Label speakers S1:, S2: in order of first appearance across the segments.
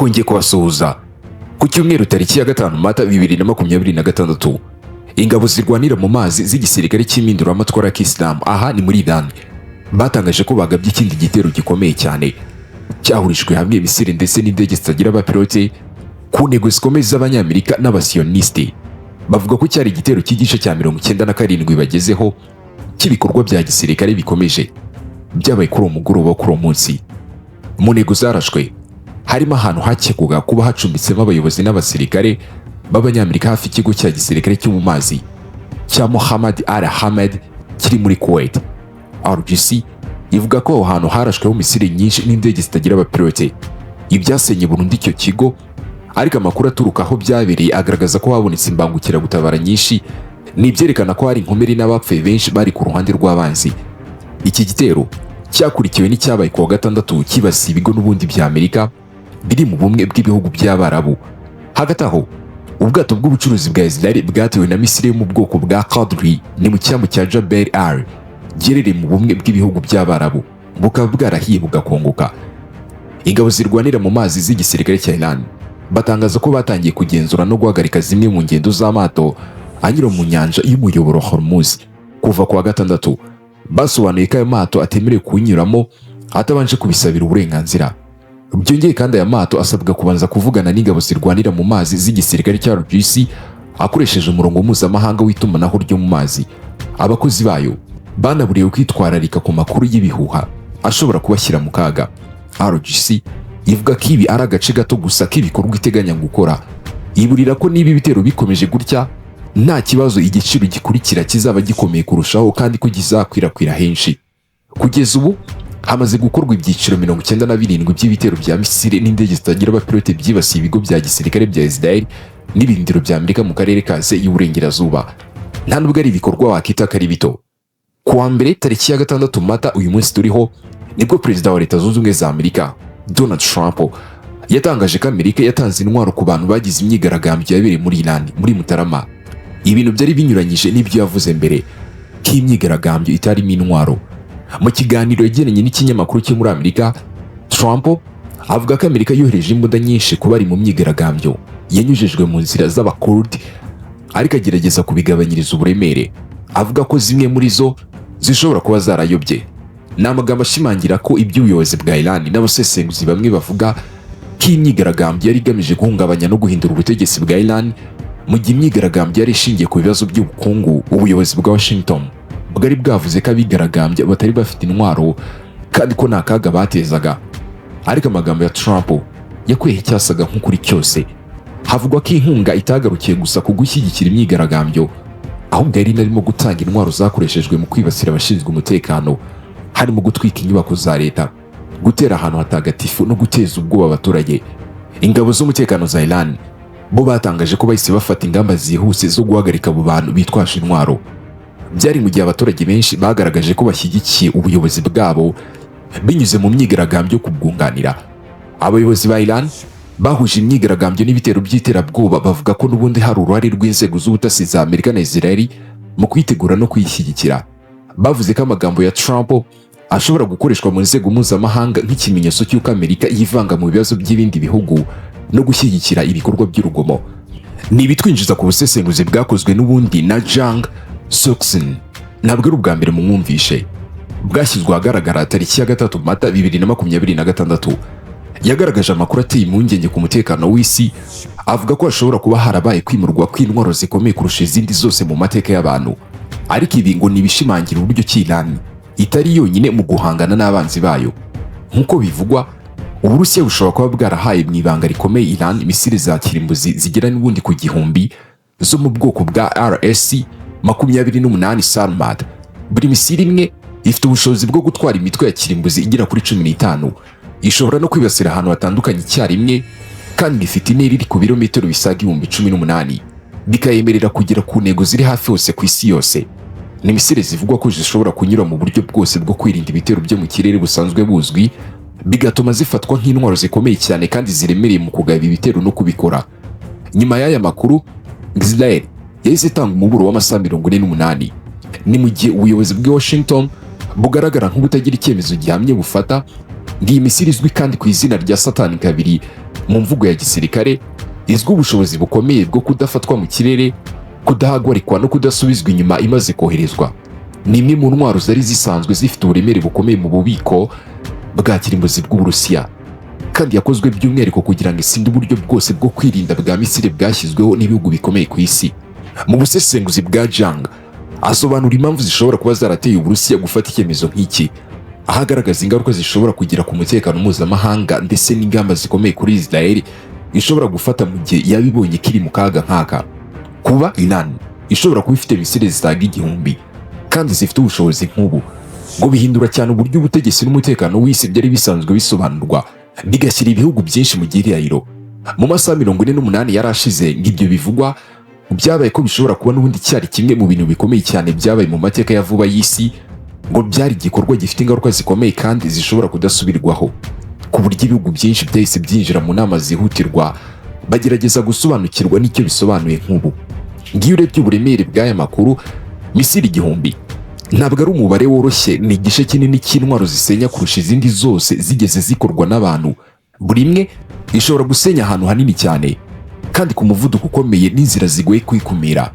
S1: twongeye kubasuhuza. Ku cyumweru tariki ya 5 Mata 2026, ingabo zirwanira mu mazi z'igisirikare cy'impinduramatwara ya Kisilamu aha ni muri Iran batangaje ko bagabye ikindi gitero gikomeye cyane cyahurijwe hamwe imisile ndetse n'indege zitagira abapilote ku ntego zikomeye z'abanyamerika n'abasiyonisti. Bavuga ko cyari igitero cy'igice cya 97 bagezeho cy'ibikorwa bya gisirikare bikomeje byabaye kuri umugoroba kuri umunsi. Mu ntego zarashwe harimo ahantu hakekwaga kuba hacumbitsemo abayobozi n'abasirikare b'abanyamerika hafi ikigo cya gisirikare cyo mu mazi cya Mohammed al-Hamed kiri muri Kuwait. RGC ivuga ko aho hantu harashweho misile nyinshi n'indege zitagira abapilote ibyasenye burundu icyo kigo, ariko amakuru aturuka aho byabereye agaragaza ko habonetse imbangukiragutabara nyinshi n'ibyerekana ko hari inkomeri n'abapfuye benshi bari ku ruhande rw'abanzi. Iki gitero cyakurikiwe n'icyabaye ku wa gatandatu kibasiye ibigo n'ubundi bya Amerika biri mu bumwe bw'ibihugu by'Abarabu. Hagati aho ubwato bw'ubucuruzi bwa Israel bwatewe na misile yo mu bwoko bwa Qadri ni mu cyambu cya Jabal Al giherereye mu bumwe bw'ibihugu by'Abarabu, bukaba bwarahiye bugakongoka. Ingabo zirwanira mu mazi z'igisirikare cya Iran batangaza ko batangiye kugenzura no guhagarika zimwe mu ngendo z'amato anyura mu nyanja y'umuyoboro Hormuz kuva ku wa gatandatu. Basobanuye ko ayo mato atemerewe kunyuramo atabanje kubisabira uburenganzira. Byongeye kandi aya mato asabwa kubanza kuvugana n'ingabo zirwanira mu mazi z'igisirikare cya RGC akoresheje umurongo mpuzamahanga w'itumanaho ryo mu mazi. Abakozi bayo banaburiwe kwitwararika ku makuru y'ibihuha ashobora kubashyira mu kaga. RGC ivuga ko ibi ari agace gato gusa k'ibikorwa iteganya gukora. Iburira ko niba ibitero bikomeje gutya nta kibazo igiciro gikurikira kizaba gikomeye kurushaho kandi ko gizakwirakwira henshi. Kugeza ubu hamaze gukorwa ibyiciro 97 by'ibitero bya misile n'indege zitagira abapilote byibasiye ibigo bya gisirikare bya Israel n'ibindiro bya Amerika mu karere ka Asia y'Uburengerazuba. Nta nubwo ari ibikorwa wakita kari bito. Ku wa mbere tariki ya 6 Mata uyu munsi turiho nibwo Perezida wa Leta Zunze Ubumwe za Amerika Donald Trump yatangaje ko Amerika yatanze intwaro ku bantu bagize imyigaragambyo yabereye muri Iran muri Mutarama. Ibintu byari binyuranyije n'ibyo yavuze mbere ko imyigaragambyo itarimo intwaro. Mu kiganiro yagiranye n'ikinyamakuru cyo muri Amerika, Trump avuga ko Amerika yohereje imbunda nyinshi ku bari mu myigaragambyo yanyujijwe mu nzira z'abakurdi, ariko agerageza kubigabanyiriza uburemere. Avuga ko zimwe muri zo zishobora kuba zarayobye. Ni amagambo ashimangira ko iby'ubuyobozi bwa Iran n'abasesenguzi bamwe bavuga ko imyigaragambyo yari igamije guhungabanya no guhindura ubutegetsi bwa Iran, mu gihe imyigaragambyo yari ishingiye ku bibazo by'ubukungu. Ubuyobozi bwa Washington bwari bwavuze ko abigaragambya batari bafite intwaro kandi ko nta kaga batezaga. Ariko amagambo ya Trump yakuyeho icyasaga nk'ukuri cyose. Havugwa ko inkunga itagarukiye gusa ku gushyigikira imyigaragambyo, ahubwo yari inarimo gutanga intwaro zakoreshejwe mu kwibasira abashinzwe umutekano, harimo gutwika inyubako za leta, gutera ahantu hatagatifu no guteza ubwoba abaturage. Ingabo z'umutekano za Iran bo batangaje ko bahise bafata ingamba zihuse zo guhagarika abo bantu bitwaje intwaro. Byari mu gihe abaturage benshi bagaragaje ko bashyigikiye ubuyobozi bwabo binyuze mu myigaragambyo kubwunganira. Abayobozi ba Iran bahuje imyigaragambyo n'ibitero by'iterabwoba, bavuga ko n'ubundi hari uruhare rw'inzego z'ubutasi za Amerika na Israel mu kwitegura no kuyishyigikira. Bavuze ko amagambo ya Trump ashobora gukoreshwa mu nzego mpuzamahanga nk'ikimenyetso cy'uko Amerika yivanga mu bibazo by'ibindi bihugu no gushyigikira ibikorwa by'urugomo. Ni ibitwinjiza ku busesenguzi bwakozwe n'ubundi na Jang Soksin. Ntabwo ari ubwa mbere mu mwumvishe. Bwashyizwe ahagaragara tariki ya 3 Mata 2026. Yagaragaje amakuru ateye impungenge ku mutekano w'isi, avuga ko hashobora kuba harabaye kwimurwa kw'intwaro zikomeye kurusha izindi zose mu mateka y'abantu. Ariko ibi ngo nibishimangira uburyo ki Iran itari yonyine mu guhangana n'abanzi bayo. Nk'uko bivugwa, Uburusiya bushobora kuba bwarahaye mu ibanga rikomeye Iran imisile za kirimbuzi zigera n'ubundi ku 1000 zo mu bwoko bwa RSC 28 Sarmad. Buri misile imwe ifite ubushobozi bwo gutwara imitwe ya kirimbuzi igera kuri 15. Ishobora no kwibasira ahantu hatandukanye icyarimwe, kandi ifite intera iri ku birometero bisaga 18,000 bikayemerera kugera ku ntego ziri hafi hose ku isi yose. Ni misile zivugwa ko zishobora kunyura mu buryo bwose bwo kwirinda ibitero byo mu kirere busanzwe buzwi, bigatuma zifatwa nk'intwaro zikomeye cyane kandi ziremereye mu kugaba ibitero no kubikora. Nyuma y'aya makuru, Israel yahise itanga umuburo w'amasaha 48. Ni mu gihe ubuyobozi bwa Washington bugaragara nk'ubutagira icyemezo gihamye bufata. Iyi misile izwi kandi ku izina rya Satani kabiri mu mvugo ya gisirikare izwi ubushobozi bukomeye bwo kudafatwa mu kirere, kudahagarikwa no kudasubizwa inyuma imaze koherezwa. Ni imwe mu ntwaro zari zisanzwe zifite uburemere bukomeye mu bubiko bwa kirimbuzi bw'Uburusiya, kandi yakozwe by'umwihariko kugira ngo isinde uburyo bwose bwo kwirinda bwa misile bwashyizweho n'ibihugu bikomeye ku isi. Mu busesenguzi bwa Jang asobanura impamvu zishobora kuba zarateye Uburusiya gufata icyemezo nk'iki, aho agaragaza ingaruka zishobora kugira ku mutekano mpuzamahanga ndetse n'ingamba zikomeye kuri Israel ishobora gufata mu gihe yabibonye kiri mu kaga nk'aka. Kuba Iran ishobora kuba ifite misile zisaga 1000 kandi zifite ubushobozi nk'ubu ngo bihindura cyane uburyo ubutegetsi n'umutekano w'isi byari bisanzwe bisobanurwa, bigashyira ibihugu byinshi mu gihirahiro. Mu masaha 48 yarashize ngo ibyo bivugwa byabaye ko bishobora kuba n'ubundi cyari kimwe mu bintu bikomeye cyane byabaye mu mateka ya vuba y'isi, ngo byari igikorwa gifite ingaruka zikomeye kandi zishobora kudasubirwaho, ku buryo ibihugu byinshi byahise byinjira mu nama zihutirwa bagerageza gusobanukirwa n'icyo bisobanuye nk'ubu. Ngiyo urebye uburemere bw'aya makuru, misile 1000 ntabwo ari umubare woroshye, ni igice kinini cy'intwaro zisenya kurusha izindi zose zigeze zikorwa n'abantu. Buri imwe ishobora gusenya ahantu hanini cyane kandi ku muvuduko ukomeye n'inzira zigoye kwikumira.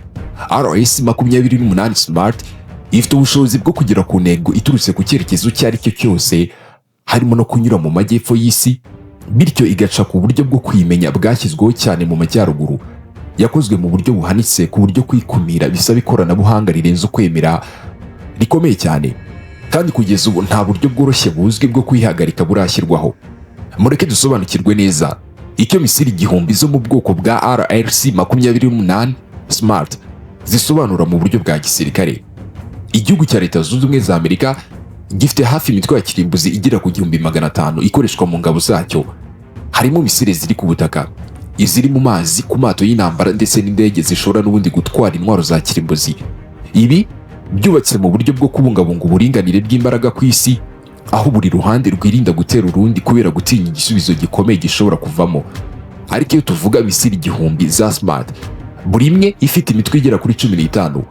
S1: RS-28 Smart ifite ubushobozi bwo kugera ku ntego iturutse ku cyerekezo icyo ari cyo cyose, harimo no kunyura mu majyepfo y'isi, bityo igaca ku buryo bwo kwimenya bwashyizweho cyane mu majyaruguru. Yakozwe mu buryo buhanitse ku buryo kwikumira bisaba ikoranabuhanga rirenze ukwemera rikomeye cyane, kandi kugeza ubu nta buryo bworoshye buzwi bwo kwihagarika burashyirwaho. Mureke dusobanukirwe neza icyo misile 1000 zo mu bwoko bwa RS-28 Smart zisobanura mu buryo bwa gisirikare. Igihugu cya Leta Zunze Ubumwe za Amerika gifite hafi imitwe ya kirimbuzi igera ku 1500 ikoreshwa mu ngabo zacyo. Harimo misile ziri ku butaka, iziri mu mazi, ku mato y'intambara ndetse n'indege zishobora n'ubundi gutwara intwaro za kirimbuzi. Ibi byubatse mu buryo bwo kubungabunga uburinganire bw'imbaraga ku isi, aho buri ruhande rwirinda gutera urundi kubera gutinya igisubizo gikomeye gishobora kuvamo. Ariko iyo tuvuga misile 1000 za Smart, buri imwe ifite imitwe igera kuri 15,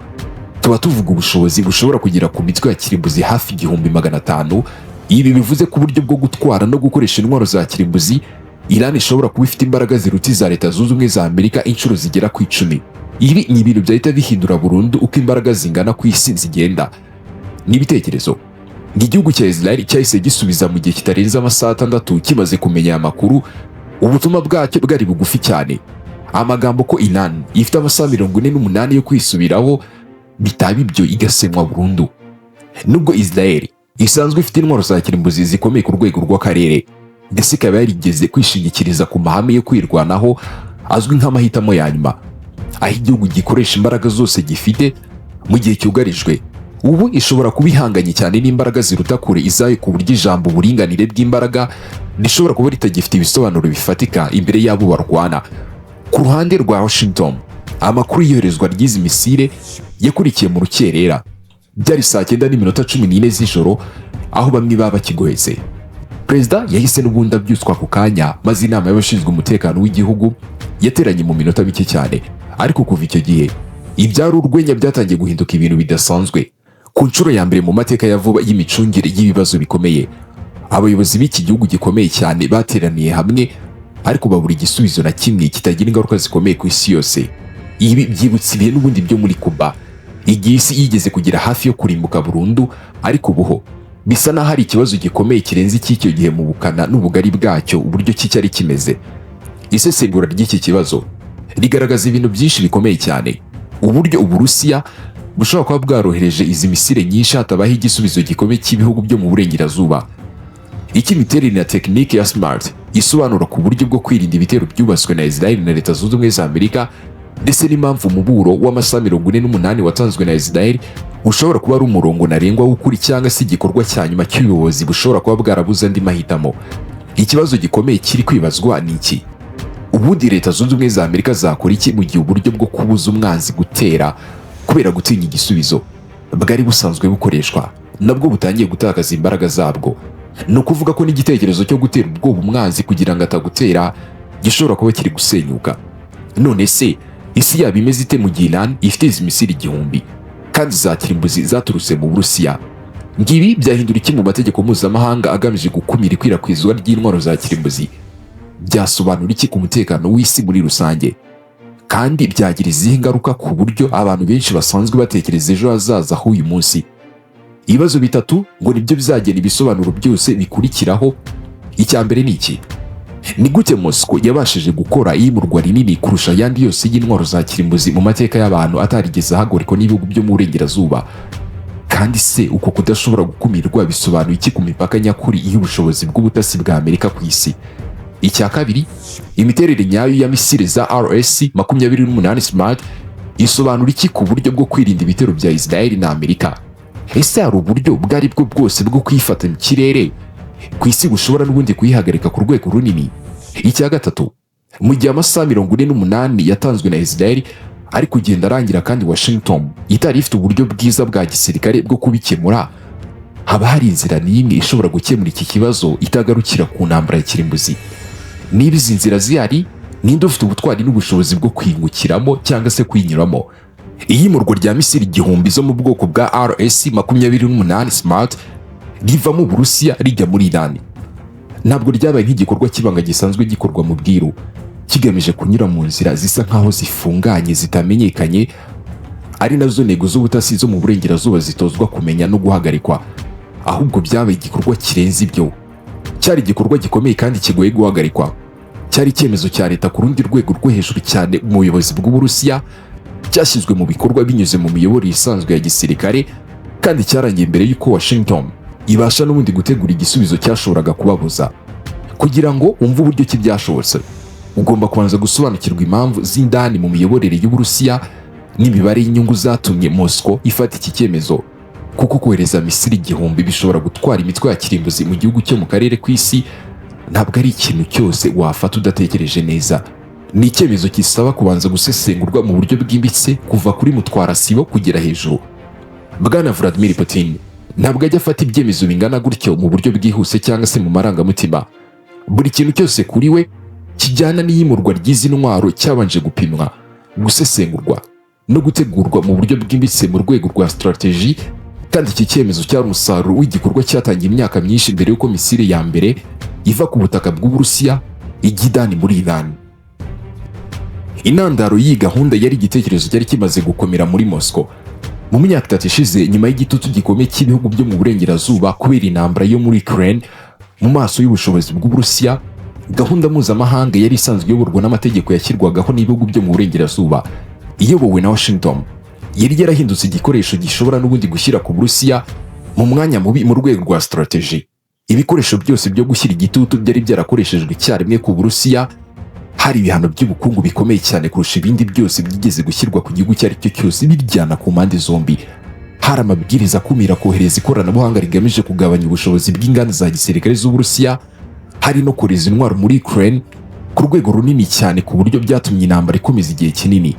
S1: tuba tuvuga ubushobozi bushobora kugera ku mitwe ya kirimbuzi hafi 1500. Ibi bivuze ku buryo bwo gutwara no gukoresha intwaro za kirimbuzi, Iran ishobora kuba ifite imbaraga ziruta iza Leta Zunze Ubumwe za Amerika inshuro zigera ku 10. Ibi ni ibintu byahita bihindura burundu uko imbaraga zingana ku isi zigenda. N'ibitekerezo igihugu cya Israel cyahise gisubiza mu gihe kitarenze amasaha 6 kimaze kumenya aya makuru. Ubutumwa bwacyo bwari bugufi cyane, amagambo ko Iran ifite amasaha 48 yo kwisubiraho, bitaba ibyo igasemwa burundu. Nubwo Israel isanzwe ifite intwaro za kirimbuzi zikomeye ku rwego rw'akarere, ndetse ikaba yarigeze kwishingikiriza ku mahame yo kwirwanaho azwi nk'amahitamo ya nyuma, aho igihugu gikoresha imbaraga zose gifite mu gihe cyugarijwe. Ubu ishobora kuba ihanganye cyane n'imbaraga ziruta kure izayo, ku buryo ijambo uburinganire bw'imbaraga rishobora kuba ritagifite ibisobanuro bifatika imbere y'abo barwana. Ku ruhande rwa Washington, amakuru y'iyoherezwa ry'izi misile yakurikiye mu rukerera. Byari saa 9:14 z'ijoro, aho bamwe baba bakigohetse. Perezida yahise n'ubundi abyutswa ku kanya, maze inama y'abashinzwe umutekano w'igihugu yateranye mu minota mike cyane. Ariko kuva icyo gihe ibyari urwenya byatangiye guhinduka ibintu bidasanzwe. Ku nshuro ya mbere mu mateka ya vuba y'imicungire y'ibibazo bikomeye, abayobozi b'iki gihugu gikomeye cyane bateraniye hamwe, ariko babura igisubizo na kimwe kitagira ingaruka zikomeye ku isi yose. Ibi byibutsa ibihe n'ubundi byo muri Cuba, igihe isi yigeze kugira hafi yo kurimbuka burundu, ariko ubuho bisa n'aho hari ikibazo gikomeye kirenze icy'icyo gihe mu bukana n'ubugari bwacyo uburyo ki cyari kimeze. Isesengura ry'iki kibazo rigaragaza ibintu byinshi bikomeye cyane. Uburyo Uburusiya bushobora kuba bwarohereje izi misile nyinshi hatabaho igisubizo gikomeye cy'ibihugu byo mu burengerazuba. Imiterere na tekinike ya Smart isobanura ku buryo bwo kwirinda ibitero byubatswe na Israel na Leta Zunze Ubumwe za Amerika, ndetse n'impamvu umuburo w'amasaha 48 watanzwe na Israel ushobora kuba ari umurongo ntarengwa w'ukuri cyangwa se igikorwa cya nyuma cy'ubuyobozi bushobora kuba bwarabuze andi mahitamo. Ikibazo gikomeye kiri kwibazwa ni iki: ubundi Leta Zunze Ubumwe za Amerika zakora iki mu gihe uburyo bwo kubuza umwanzi gutera kubera gutinya igisubizo bwari busanzwe bukoreshwa nabwo butangiye gutakaza imbaraga zabwo? Ni ukuvuga ko n'igitekerezo cyo gutera ubwoba umwanzi kugira ngo atagutera gishobora kuba kiri gusenyuka. None se isi yaba imeze ite mu gihe Iran ifite izi misile 1000 kandi za kirimbuzi zaturutse mu Burusiya? Ngibi byahindura iki mu mategeko mpuzamahanga agamije gukumira ikwirakwizwa ry'intwaro za kirimbuzi? byasobanura iki ku mutekano w'isi muri rusange, kandi byagira izihe ngaruka ku buryo abantu benshi basanzwe batekereza ejo hazaza h'uyu munsi. Ibibazo bitatu ngo nibyo bizagena ibisobanuro byose bikurikiraho. Icya mbere ni iki: ni gute Moscow yabashije gukora iyimurwa rinini kurusha ayandi yose y'intwaro za kirimbuzi mu mateka y'abantu atarigeze ahagorikwa n'ibihugu byo mu burengerazuba? Kandi se uko kudashobora gukumirwa bisobanuye iki ku mipaka nyakuri y'ubushobozi bw'ubutasi bwa Amerika ku isi? Icya kabiri, imiterere nyayo ya misile za RS-28 Smart isobanura iki ku buryo bwo kwirinda ibitero bya Israel na Amerika? Ese hari uburyo bwo ari bwo bwose bwo kuyifata mu kirere ku isi bushobora n'ubundi kuyihagarika ku rwego runini? Icya gatatu, mu gihe amasaha 48 yatanzwe na Israel ari kugenda arangira kandi Washington itari ifite uburyo bwiza bwa gisirikare bwo kubikemura, haba hari inzira n'imwe ishobora gukemura iki kibazo itagarukira ku ntambara ya kirimbuzi? Niba izi nzira zihari, ninde ufite ubutwari n'ubushobozi bwo kwingukiramo cyangwa se kwinyuramo? Iyimurwa rya misiri igihumbi zo mu bwoko bwa RS-28 Smart riva mu Burusiya rijya muri Iran ntabwo ryabaye nk'igikorwa kibanga gisanzwe gikorwa mu bwiru kigamije kunyura mu nzira zisa nkaho zifunganye zitamenyekanye, ari nazo ntego z'ubutasi zo mu burengerazuba zitozwa kumenya no guhagarikwa. Ahubwo byabaye igikorwa kirenze ibyo. Cyari igikorwa gikomeye kandi kigoye guhagarikwa. Cyari icyemezo cya leta ku rundi rwego rwo hejuru cyane mu buyobozi bw'Uburusiya, cyashyizwe mu bikorwa binyuze mu miyoborere isanzwe ya gisirikare, kandi cyarangiye mbere y'uko Washington ibasha n'ubundi gutegura igisubizo cyashoboraga kubabuza. Kugira ngo wumve uburyo ki byashobotse, ugomba kubanza gusobanukirwa impamvu z'indani mu miyoborere y'Uburusiya n'imibare y'inyungu zatumye Moscow ifata iki cyemezo, kuko kohereza misiri igihumbi bishobora gutwara imitwe ya kirimbuzi mu gihugu cyo mu karere ku isi ntabwo ari ikintu cyose wafata udatekereje neza. Ni icyemezo kisaba kubanza gusesengurwa mu buryo bwimbitse kuva kuri mutwarasibo kugera hejuru. Bwana Vladimir Putin ntabwo ajya afata ibyemezo bingana gutyo mu buryo bwihuse cyangwa se mu marangamutima. Buri kintu cyose kuri we kijyana n'iyimurwa ry'izi ntwaro cyabanje gupimwa, gusesengurwa no gutegurwa mu buryo bwimbitse mu rwego rwa strategy, kandi iki cyemezo cyari umusaruro w'igikorwa cyatangiye imyaka myinshi mbere y'uko misile ya mbere iva ku butaka bw'Uburusiya ijya Idani muri Iran. Intandaro y'iyi gahunda yari igitekerezo cyari kimaze gukomera muri Moscow mu myaka 3 ishize, nyuma y'igitutu gikomeye cy'ibihugu byo mu burengerazuba kubera intambara yo muri Ukraine. Mu maso y'ubushobozi bw'Uburusiya, gahunda mpuzamahanga yari isanzwe iyoborwa n'amategeko yashyirwagaho n'ibihugu byo mu burengerazuba iyobowe na Washington yari yarahindutse igikoresho gishobora n'ubundi gushyira ku Burusiya mu mwanya mubi mu rwego rwa strategy. Ibikoresho byose byo gushyira igitutu byari byarakoreshejwe icyarimwe ku Burusiya. Hari ibihano by'ubukungu bikomeye cyane kurusha ibindi byose byigeze gushyirwa ku gihugu icyo ari cyo cyose biryana ku mpande zombi. Hari amabwiriza akumira kohereza ikoranabuhanga rigamije kugabanya ubushobozi bw'inganda za gisirikare z'Uburusiya. Hari no kohereza intwaro muri Ukraine ku rwego runini cyane ku buryo byatumye intambara ikomeza igihe kinini.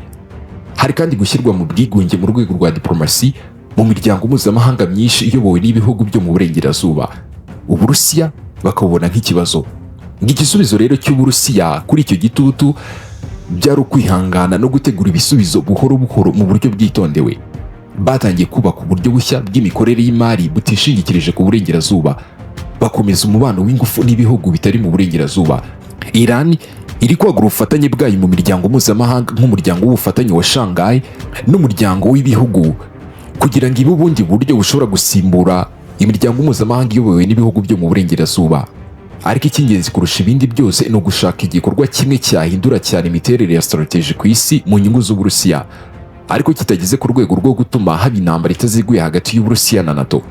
S1: Hari kandi gushyirwa mu bwigunge mu rwego rwa diplomasi mu miryango mpuzamahanga myinshi iyobowe n'ibihugu byo mu burengerazuba. Uburusiya bakabona nk'ikibazo. Igisubizo rero cy'Uburusiya kuri icyo gitutu byari ukwihangana no gutegura ibisubizo buhoro buhoro mu buryo bwitondewe. Batangiye kubaka uburyo bushya bw'imikorere y'imari butishingikirije ku burengerazuba, bakomeza umubano w'ingufu n'ibihugu bitari mu burengerazuba. Iran iri kwagura ubufatanye bwayo mu miryango mpuzamahanga nk'umuryango w'ubufatanye wa Shanghai n'umuryango w'ibihugu, kugira ngo ibe ubundi buryo bushobora gusimbura imiryango mpuzamahanga iyobowe n'ibihugu byo mu burengerazuba. Ariko icy'ingenzi kurusha ibindi byose ni ugushaka igikorwa kimwe cyahindura cyane imiterere ya strategy ku isi mu nyungu z'Uburusiya, ariko kitageze ku rwego rwo gutuma haba intambara itaziguye hagati y'Uburusiya na NATO.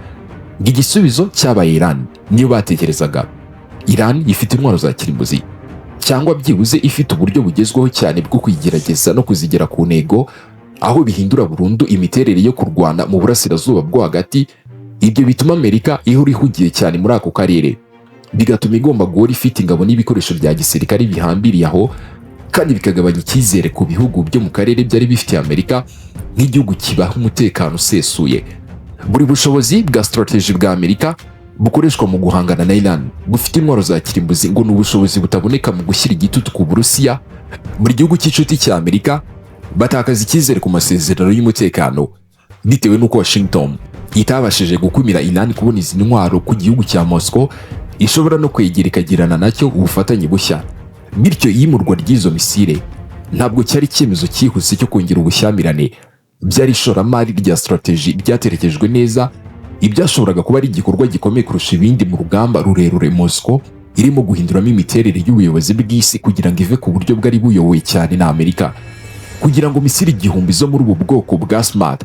S1: Igisubizo cyabaye Iran niyo batekerezaga. Iran ifite intwaro za kirimbuzi, cyangwa byibuze ifite uburyo bugezweho cyane bwo kuyigerageza no kuzigera ku ntego, aho bihindura burundu imiterere yo kurwana mu burasirazuba bwo hagati. Ibyo bituma Amerika ihora ihugiye cyane muri ako karere, bigatuma igomba guhora ifite ingabo n'ibikoresho bya gisirikare bihambiriye aho, kandi bikagabanya icyizere ku bihugu byo mu karere byari bifitiye Amerika nk'igihugu kibaha umutekano usesuye. Buri bushobozi bwa strategy bwa Amerika bukoreshwa mu guhangana na Iran bufite intwaro za kirimbuzi ngo n'ubushobozi butaboneka mu gushyira igitutu ku Burusiya. Buri gihugu cy'inshuti cya Amerika batakaza icyizere ku masezerano y'umutekano bitewe n'uko Washington itabashije gukumira Iran kubona izi ntwaro ku gihugu cya Moscow ishobora no kwegera ikagirana nacyo ubufatanye bushya. Bityo iyimurwa ry'izo misile ntabwo cyari icyemezo cyihuse cyo kongera ubushyamirane, byari ishoramari rya strategy ryaterekejwe neza, ibyashoboraga kuba ari igikorwa gikomeye kurusha ibindi mu rugamba rurerure Moscow irimo guhinduramo imiterere y'ubuyobozi bw'isi kugira ngo ive ku buryo bwari buyobowe cyane na Amerika. Kugira ngo misile igihumbi zo muri ubu bwoko bwa smart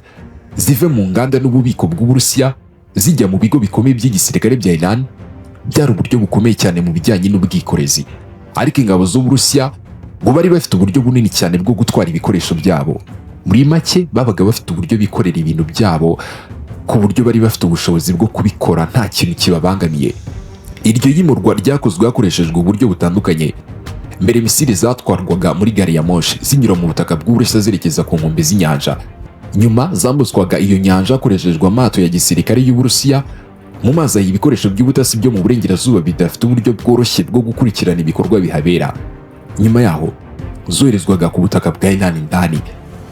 S1: zive mu nganda n'ububiko bw'Uburusiya zijya mu bigo bikomeye by'igisirikare bya Iran, byari uburyo bukomeye cyane mu bijyanye n'ubwikorezi. Ariko ingabo z'Uburusiya ngo bari bafite uburyo bunini cyane bwo gutwara ibikoresho byabo. Muri make babaga bafite uburyo bikorera ibintu byabo ku buryo bari bafite ubushobozi bwo kubikora nta kintu kibabangamiye. Iryo yimurwa ryakozwe hakoreshejwe uburyo butandukanye. Mbere misile zatwarwaga muri gari ya moshi zinyura mu butaka bw'Uburusiya zerekeza ku nkombe z'inyanja. Nyuma zambutswaga iyo nyanja hakoreshejwe amato ya gisirikare y'Uburusiya mu mazi y'ibikoresho by'ubutasi byo mu burengerazuba bidafite uburyo bworoshye bwo gukurikirana ibikorwa bihabera. Nyuma yaho zoherezwaga ku butaka bwa Iran indani,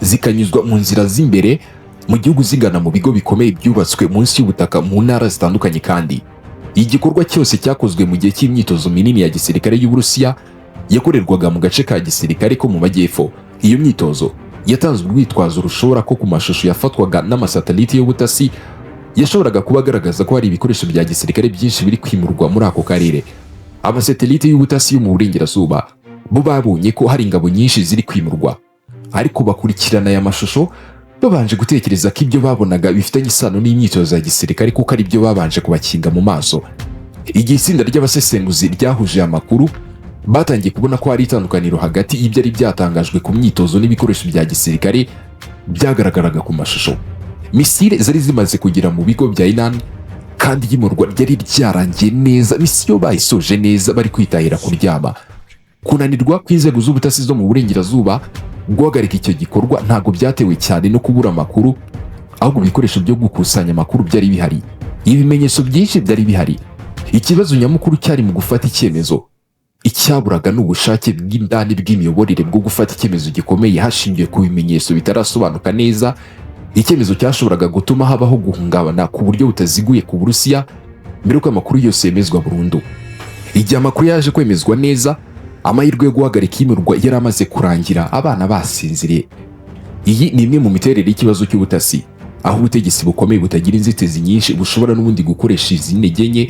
S1: zikanyuzwa mu nzira z'imbere mu gihugu zigana mu bigo bikomeye byubatswe munsi y'ubutaka mu ntara zitandukanye. Kandi igikorwa cyose cyakozwe mu gihe cy'imyitozo minini ya gisirikare y'Uburusiya yakorerwaga mu gace ka gisirikare ko mu majyepfo. Iyo myitozo yatanzwe urwitwazo rushobora ko ku mashusho yafatwaga n'amasatelite y'ubutasi yashoboraga kuba agaragaza ko hari ibikoresho bya gisirikare byinshi biri kwimurwa muri ako karere. Amasatelite y'ubutasi yo mu burengerazuba bo babonye ko hari ingabo nyinshi ziri kwimurwa, ariko bakurikirana aya mashusho babanje gutekereza ko ibyo babonaga bifitanye isano n'imyitozo ya gisirikare kuko ari byo babanje kubakinga mu maso. Igihe itsinda ry'abasesenguzi ryahuje amakuru, batangiye kubona ko hari itandukaniro hagati y'ibyari byatangajwe ku myitozo n'ibikoresho bya gisirikare byagaragaraga ku mashusho. Misile zari zimaze kugera mu bigo bya Iran kandi iyimurwa ryari ryarangiye neza, misiyo bayisoje neza bari kwitahira kuryama. Kunanirwa kw'inzego z'ubutasi zo mu burengerazuba guhagarika icyo gikorwa ntabwo byatewe cyane no kubura amakuru, ahubwo ibikoresho byo gukusanya amakuru byari bihari, ibimenyetso byinshi byari bihari. Ikibazo nyamukuru cyari mu gufata icyemezo. Icyaburaga n'ubushake bw'indani bw'imiyoborere bwo gufata icyemezo gikomeye hashingiwe ku bimenyetso bitarasobanuka neza, icyemezo cyashoboraga gutuma habaho guhungabana ku buryo butaziguye ku Burusiya mbere ko amakuru yose yemezwa burundu. Igihe amakuru yaje kwemezwa neza, amahirwe yo guhagarika iyimurwa yari amaze kurangira, abana basinziriye. Iyi ni imwe mu miterere y'ikibazo cy'ubutasi, aho ubutegetsi bukomeye butagira inzitizi nyinshi bushobora n'ubundi gukoresha izi ntege nke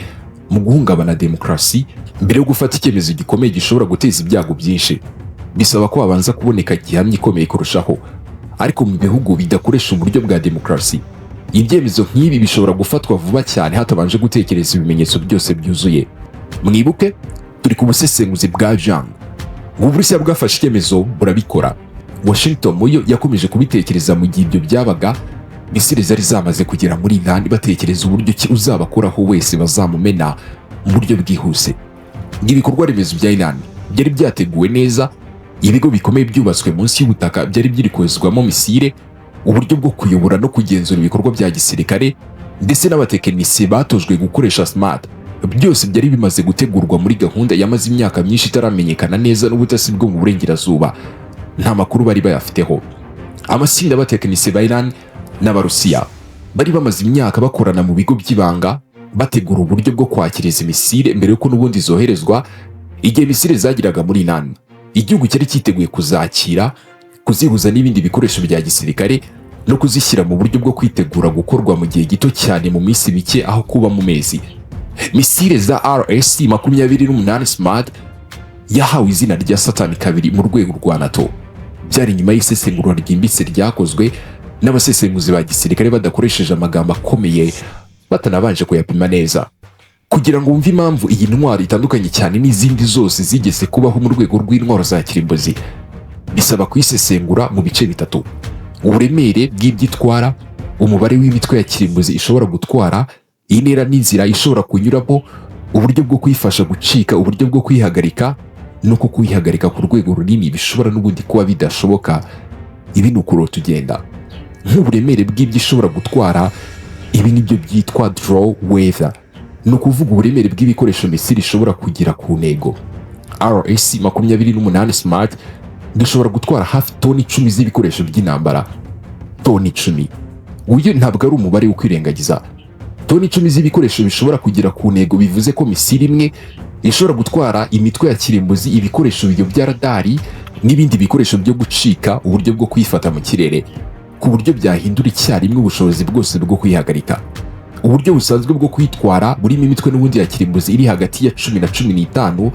S1: mu guhungabana demokarasi. Mbere yo gufata icyemezo gikomeye gishobora guteza ibyago byinshi, bisaba ko habanza kuboneka gihamya ikomeye kurushaho. Ariko mu bihugu bidakoresha uburyo bwa demokarasi, ibyemezo nk'ibi bishobora gufatwa vuba cyane hatabanje gutekereza ibimenyetso byose byuzuye. Mwibuke turi ku busesenguzi bwa Jang. Uburusiya bwafashe icyemezo burabikora. Washington yo yakomeje kubitekereza mu gihe ibyo byabaga. Misile zari zamaze kugera muri Iran batekereza uburyo ki uzabakuraho wese bazamumena mu buryo bwihuse. Ibikorwa remezo bya Iran byari byateguwe neza, ibigo bikomeye byubatswe munsi y'ubutaka byari byiri kozwamo misile, uburyo bwo kuyobora no kugenzura ibikorwa bya gisirikare ndetse n'abatekinisiye batojwe gukoresha smart, byose byari bimaze gutegurwa muri gahunda yamaze imyaka myinshi itaramenyekana neza n'ubutasi bwo mu burengerazuba. Nta makuru bari bayafiteho. Amatsinda y'abatekinisiye ba Iran n'Abarusiya bari bamaze imyaka bakorana mu bigo by'ibanga bategura uburyo bwo kwakira izi misile mbere yuko n'ubundi zoherezwa. Igihe misile zagiraga muri Iran, igihugu cyari cyiteguye kuzakira, kuzihuza n'ibindi bikoresho bya gisirikare no kuzishyira mu buryo bwo kwitegura gukorwa mu gihe gito cyane, mu minsi mike aho kuba mu mezi. Misile za RS-28 Smart yahawe izina rya Satani kabiri mu rwego rwa NATO. Byari nyuma y'isesengura ryimbitse ryakozwe n'abasesenguzi ba gisirikare badakoresheje amagambo akomeye, batanabanje kuyapima neza. Kugira ngo wumve impamvu iyi ntwaro itandukanye cyane n'izindi zose zigeze kubaho mu rwego rw'intwaro za kirimbuzi, bisaba kuyisesengura mu bice bitatu: uburemere bw'ibyitwara, umubare w'imitwe ya kirimbuzi ishobora gutwara, intera n'inzira ishobora kunyuramo, uburyo bwo kuyifasha gucika, uburyo bwo kwihagarika, no kuyihagarika ku rwego runini bishobora n'ubundi kuba bidashoboka. Ibi ni ukurota ugenda. Nk'uburemere bw'ibyo ishobora gutwara, ibi nibyo byitwa draw weather, ni ukuvuga uburemere bw'ibikoresho misile ishobora kugira ku ntego. RS-28 Smart dushobora gutwara hafi toni 10 z'ibikoresho by'intambara. Toni 10. Uyu ntabwo ari umubare wo kwirengagiza. Toni 10 z'ibikoresho bishobora kugira ku ntego bivuze ko misile imwe ishobora gutwara imitwe ya kirimbuzi, ibikoresho biyobya radari n'ibindi bikoresho byo gucika uburyo bwo kuyifata mu kirere, ku buryo byahindura icyarimwe ubushobozi bwose bwo kuyihagarika. Uburyo busanzwe bwo kuyitwara burimo imitwe n'ubundi ya kirimbuzi iri hagati ya 10 na 15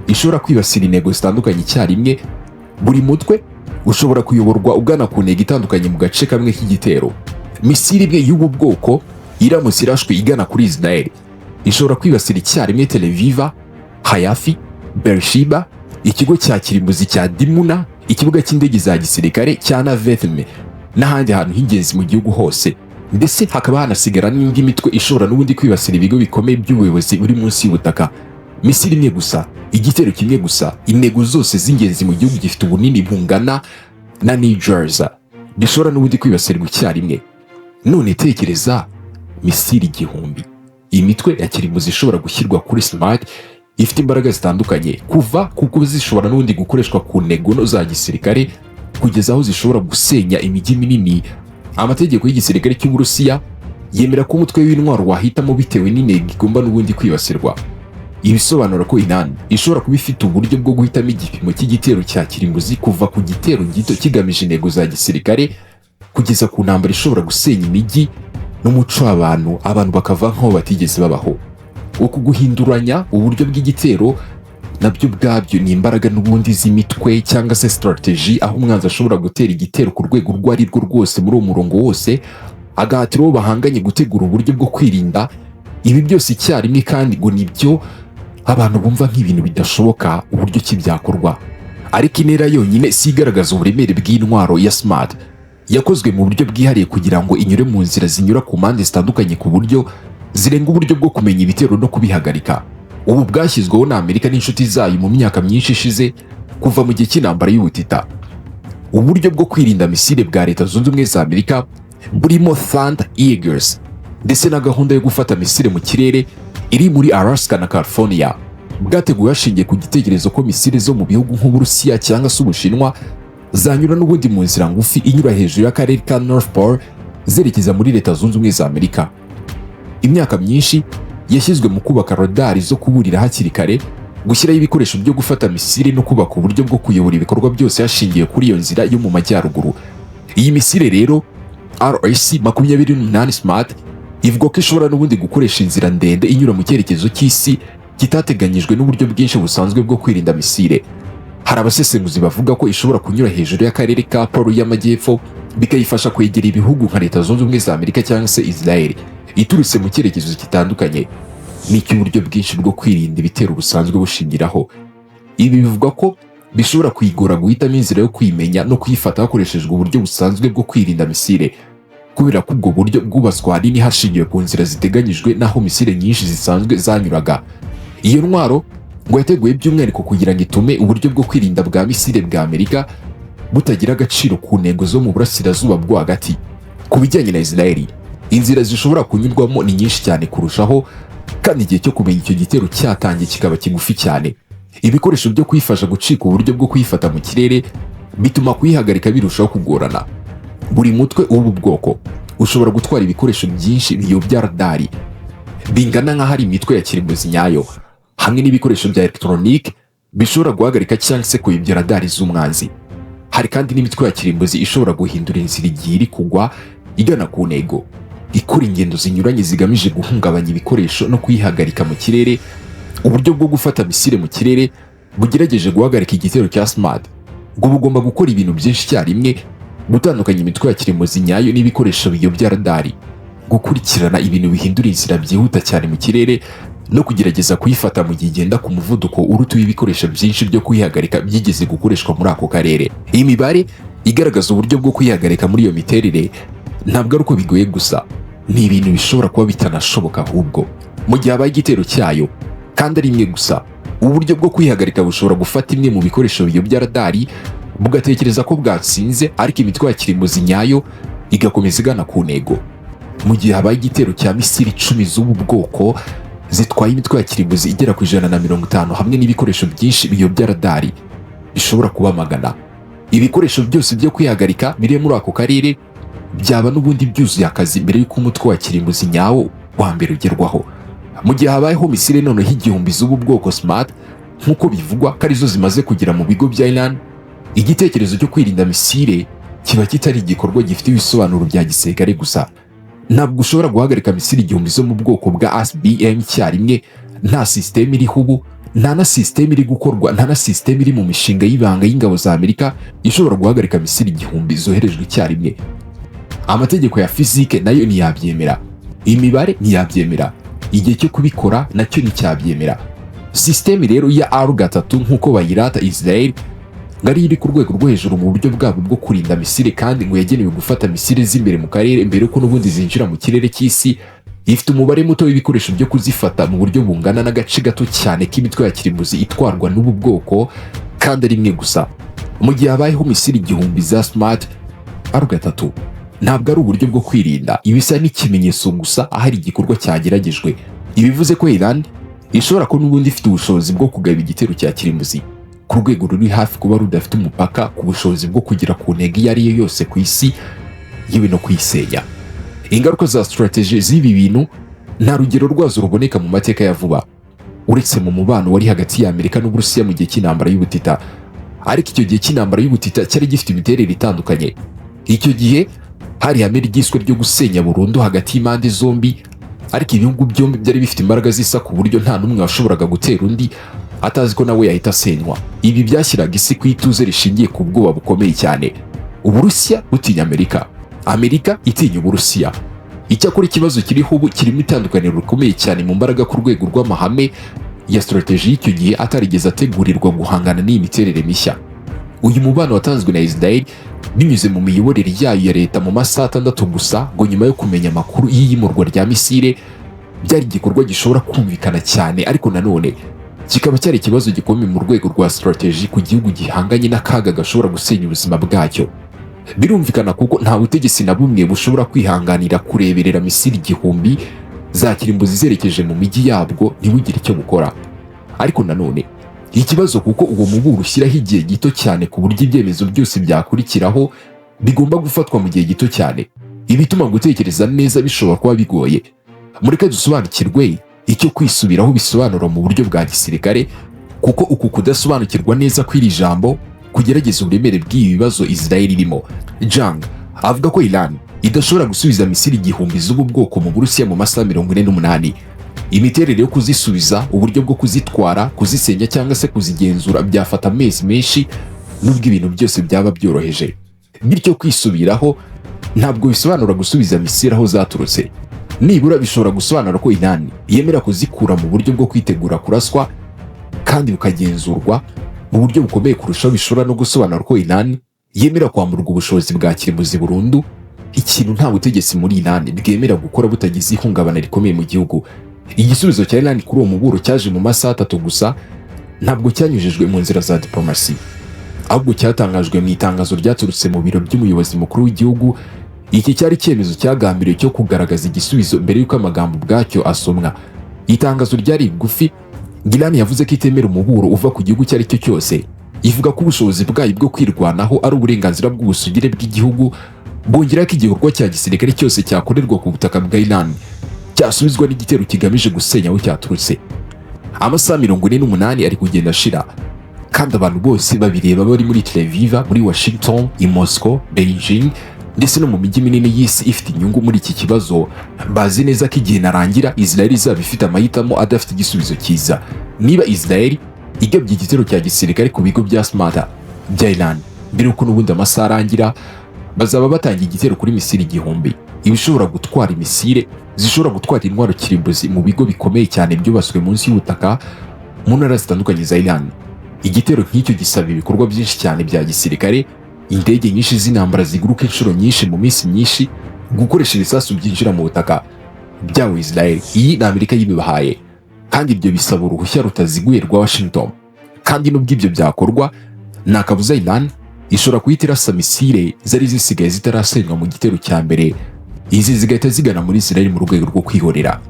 S1: ishobora kwibasira intego zitandukanye icyarimwe. Buri mutwe ushobora kuyoborwa ugana ku ntego itandukanye mu gace kamwe k'igitero. Misile imwe y'ubu bwoko iramutse irashwe igana kuri Israel ishobora kwibasira icyarimwe Tel Aviv, Hafi, Beersheba, ikigo cya kirimbuzi cya Dimuna, ikibuga cy'indege za gisirikare cya Navetme n'ahandi hantu h'ingenzi mu gihugu hose. Ndetse hakaba hanasigara n'indi mitwe ishobora n'ubundi kwibasira ibigo bikomeye by'ubuyobozi buri munsi y'ubutaka. Misile imwe gusa, igitero kimwe gusa, intego zose z'ingenzi mu gihugu gifite ubunini bungana na New Jersey bishobora n'ubundi kwibasirwa icyarimwe. None tekereza misile igihumbi. Iyi mitwe ya kirimbuzi ishobora gushyirwa kuri smart ifite imbaraga zitandukanye, kuva kuko zishobora n'ubundi gukoreshwa ku ntego za gisirikare kugeza aho zishobora gusenya imijyi minini. Amategeko y'igisirikare cy'Uburusiya yemera ko umutwe w'intwaro wahitamo bitewe n'intego igomba n'ubundi kwibasirwa. Ibisobanura ko Iran ishobora kuba ifite uburyo bwo guhitamo igipimo cy'igitero cya kirimbuzi kuva ku gitero gito kigamije intego za gisirikare kugeza ku ntambara ishobora gusenya imijyi n'umuco abantu bakava nk'aho batigeze babaho. Uku guhinduranya uburyo bw'igitero nabyo bwabyo ni imbaraga n'ubundi z'imitwe cyangwa se strategy, aho umwanzi ashobora gutera igitero ku rwego urwo ari rwo rwose muri uwo murongo wose, agahatira uwo bahanganye gutegura uburyo bwo kwirinda. Ibi byose icyarimwe kandi ngo nibyo abantu bumva nk'ibintu bidashoboka uburyo ki byakorwa. Ariko intera yonyine si igaragaza uburemere bw'intwaro ya smart, yakozwe mu buryo bwihariye kugira ngo inyure mu nzira zinyura ku mpande zitandukanye ku buryo zirenga uburyo bwo kumenya ibitero no kubihagarika. Ubu bwashyizweho na Amerika n'inshuti zayo mu myaka myinshi ishize kuva mu gihe cy'intambara y'ubutita. Uburyo bwo kwirinda misile bwa Leta Zunze Ubumwe za Amerika burimo Thunder Eagles ndetse na gahunda yo gufata misile mu kirere iri muri Alaska na California, bwateguwe hashingiye ku gitekerezo ko misile zo mu bihugu nk'Uburusiya cyangwa se Ubushinwa zanyura n'ubundi mu nzira ngufi inyura hejuru y'akarere ka North Pole zerekeza muri Leta Zunze Ubumwe za Amerika. Imyaka myinshi yashyizwe mu kubaka radari zo kuburira hakiri kare, gushyiraho ibikoresho byo gufata misile no kubaka uburyo bwo kuyobora ibikorwa byose hashingiye kuri iyo nzira yo mu majyaruguru. Iyi misile rero RS-28 Smart ivuga ko ishobora n'ubundi gukoresha inzira ndende inyura mu cyerekezo cy'isi kitateganyijwe n'uburyo bwinshi busanzwe bwo kwirinda misile. Hari abasesenguzi bavuga ko ishobora kunyura hejuru y'akarere ka Pole y'Amajyepfo bikayifasha kwegera ibihugu nka Leta Zunze Ubumwe za Amerika cyangwa se Israel iturutse mu cyerekezo kitandukanye. N'icyo uburyo bwinshi bwo kwirinda ibitero busanzwe bushingiraho. Ibi bivuga ko bishobora kuyigora guhitamo inzira yo kwimenya no kuyifata hakoreshejwe uburyo busanzwe bwo kwirinda misile, kubera ko ubwo buryo bwubatswe ahanini hashingiwe ku nzira ziteganyijwe n'aho misile nyinshi zisanzwe zanyuraga. Iyo ntwaro ngo yateguye by'umwihariko kugira ngo itume uburyo bwo kwirinda bwa misile bwa Amerika butagira agaciro ku ntego zo mu burasirazuba bwo hagati. Ku bijyanye na Israel, inzira zishobora kunyurwamo ni nyinshi cyane kurushaho, kandi igihe cyo kumenya icyo gitero cyatangiye kikaba kigufi cyane. Ibikoresho byo kuyifasha gucika uburyo bwo kuyifata mu kirere bituma kuyihagarika birushaho kugorana. Buri mutwe w'ubu bwoko ushobora gutwara ibikoresho byinshi biyobya radari bingana nk'ahari imitwe ya kirimbuzi nyayo, hamwe n'ibikoresho bya electronique bishobora guhagarika cyangwa se kuyobya radari z'umwanzi. Hari kandi n'imitwe ya kirimbuzi ishobora guhindura inzira igihe iri kugwa igana ku ntego, ikora ingendo zinyuranye zigamije guhungabanya ibikoresho no kuyihagarika mu kirere. Uburyo bwo gufata misile mu kirere bugerageje guhagarika igitero cya smart ngo bugomba gukora ibintu byinshi icyarimwe: gutandukanya imitwe ya kirimbuzi nyayo n'ibikoresho biyobya radari, gukurikirana ibintu bihindura inzira byihuta cyane mu kirere, no kugerageza kuyifata mu gihe igenda ku muvuduko uruta ibikoresho byinshi byo kuyihagarika byigeze gukoreshwa muri ako karere. Iyi mibare igaragaza uburyo bwo kuyihagarika muri iyo miterere ntabwo ari uko bigoye gusa, ni ibintu bishobora kuba bitanashoboka ahubwo mu gihe habaye igitero cyayo, kandi ari imwe gusa. Uburyo bwo kwihagarika bushobora gufata imwe mu bikoresho biyobya radari bugatekereza ko bwatsinze, ariko imitwe ya kirimbuzi nyayo igakomeza igana ku ntego. Mu gihe habaye igitero cya misile 10 z'ubu bwoko zitwaye imitwe ya kirimbuzi igera ku 150 hamwe n'ibikoresho byinshi biyobya radari bishobora kubamagana. Ibikoresho byose byo kwihagarika biri muri ako karere byaba n'ubundi byuzuye akazi mbere y'uko umutwe wa kirimbuzi nyawo wa mbere ugerwaho. mu gihe habayeho misile noneho igihumbi z'ubu bwoko smart nk'uko bivugwa ko arizo zimaze kugera mu bigo bya Iran, igitekerezo cyo kwirinda misile kiba kitari igikorwa gifite ibisobanuro bya gisirikare gusa. Ntabwo ushobora guhagarika misile igihumbi zo mu bwoko bwa ASBM icyarimwe nta sisiteme iriho ubu, nta na sisiteme iri gukorwa, nta na sisiteme iri mu mishinga y'ibanga y'ingabo za Amerika ishobora guhagarika misile igihumbi zoherejwe icyarimwe. Amategeko ya fizike nayo ntiyabyemera, imibare ntiyabyemera, igihe cyo kubikora nacyo nticyabyemera. Sisiteme rero ya Gatatu nk'uko bayirata Israel ngari iri ku rwego rwo hejuru mu buryo bwabo bwo kurinda misile, kandi ngo yagenewe gufata misile z'imbere mu karere mbere ko n'ubundi zinjira mu kirere cy'isi. Ifite umubare muto w'ibikoresho byo kuzifata mu buryo bungana n'agace gato cyane k'imitwe ya kirimbuzi itwarwa n'ubu bwoko, kandi ari imwe gusa. Mu gihe habayeho misile igihumbi za smart Gatatu, ntabwo ari uburyo bwo kwirinda, ibisa n'ikimenyetso gusa ahari igikorwa cyageragejwe. Ibivuze ko Iran ishobora ko n'ubundi ifite ubushobozi bwo kugaba igitero cya kirimbuzi ku rwego ruri hafi kuba rudafite umupaka ku bushobozi bwo kugera ku ntego iyo ari yo yose ku isi, yewe no kuyisenya. Ingaruka za strategy z'ibi bintu nta rugero rwazo ruboneka mu mateka ya vuba, uretse mu mubano wari hagati ya Amerika n'Uburusiya mu gihe cy'intambara y'ubutita. Ariko icyo gihe cy'intambara y'ubutita cyari gifite imiterere itandukanye. Icyo gihe hari ihame ryiswe ryo gusenya burundu hagati y'impande zombi, ariko ibihugu byombi byari bifite imbaraga zisa ku buryo nta n'umwe washoboraga gutera undi atazi ko nawe yahita asenywa. Ibi byashyiraga isi ku ituze rishingiye ku bwoba bukomeye cyane. Uburusiya butinya Amerika, Amerika itinya Uburusiya. Icyakora ikibazo kiriho ubu kirimo itandukaniro rikomeye cyane mu mbaraga ku rwego rw'amahame ya strategy y'icyo gihe atarigeze ategurirwa guhangana n'iyi miterere mishya. Uyu mubano watanzwe na Israel binyuze mu miyoborere yayo ya leta mu masaha 6 gusa, ngo nyuma yo kumenya amakuru y'iyimurwa rya misile byari igikorwa gishobora kumvikana cyane, ariko nanone kikaba cyari ikibazo gikomeye mu rwego rwa strategy ku gihugu gihanganye n'akaga gashobora gusenya ubuzima bwacyo. Birumvikana kuko nta butegetsi na bumwe bushobora kwihanganira kureberera misile igihumbi za kirimbuzi zerekeje mu mijyi yabwo ntibugire icyo bukora. Ariko nanone ikibazo kuko uwo muburo ushyiraho igihe gito cyane ku buryo ibyemezo byose byakurikiraho bigomba gufatwa mu gihe gito cyane, ibituma gutekereza neza bishobora kuba bigoye. Mureke dusobanukirwe icyo kwisubiraho bisobanura mu buryo bwa gisirikare, kuko uku kudasobanukirwa neza kw'iri jambo kugerageza uburemere bw'ibi bibazo Israel irimo. Jang avuga ko Iran idashobora gusubiza misile igihumbi z'ubu bwoko mu Burusiya mu masaha 48. Imiterere yo kuzisubiza, uburyo bwo kuzitwara, kuzisenya cyangwa se kuzigenzura byafata amezi menshi nubwo ibintu byose byaba byoroheje. Bityo kwisubiraho ntabwo bisobanura gusubiza misile aho zaturutse. Nibura bishobora gusobanura ko Iran yemera kuzikura mu buryo bwo kwitegura kuraswa kandi bukagenzurwa mu buryo bukomeye kurushaho. Bishobora no gusobanura ko Iran yemera kwamburwa ubushobozi bwa kirimbuzi burundu, ikintu nta butegetsi muri Iran bwemera gukora butagize ihungabana rikomeye mu gihugu. Igisubizo cya Iran kuri uwo muburo cyaje mu masaha 3 gusa, ntabwo cyanyujijwe mu nzira za diplomasi, ahubwo cyatangajwe mu itangazo ryaturutse mu biro by'umuyobozi mukuru w'igihugu. Iki cyari icyemezo cyagambiriwe cyo kugaragaza igisubizo mbere y'uko amagambo bwacyo asomwa. Itangazo ryari rigufi. Iran yavuze ko itemera umuburo uva ku gihugu icyo ari cyo cyose. Ivuga ko ubushobozi bwayo bwo kwirwanaho ari uburenganzira bw'ubusugire bw'igihugu, bwongera ko igikorwa cya gisirikare cyose cyakorerwa ku butaka bwa Iran cyasubizwa n'igitero kigamije gusenya aho cyaturutse. Amasaha 48 ari kugenda ashira, kandi abantu bose babireba bari muri Tel Aviv, muri Washington, i Moscow, Beijing ndetse no mu mijyi minini y'isi ifite inyungu muri iki kibazo, bazi neza ko igihe narangira Israel izaba ifite amahitamo adafite igisubizo cyiza. Niba Israel igabye igitero cya gisirikare ku bigo bya smart bya Iran mbere yuko n'ubundi amasaha arangira, bazaba batangiye igitero kuri misile igihumbi ibishobora gutwara imisile zishobora gutwara intwaro kirimbuzi mu bigo bikomeye cyane byubatswe munsi y'ubutaka mu ntara zitandukanye za Iran. Igitero nk'icyo gisaba ibikorwa byinshi cyane bya gisirikare, indege nyinshi z'intambara ziguruka inshuro nyinshi mu minsi myinshi, gukoresha ibisasu byinjira mu butaka byawo Israel. Iyi ni Amerika yibibahaye, kandi ibyo bisaba uruhushya rutaziguye rwa Washington. Kandi nubwo ibyo byakorwa, nakabuza Iran ishobora guhita irasa misile zari zisigaye zitarasenywa mu gitero cya mbere, izi zigahita zigana muri Israel mu rwego rwo kwihorera.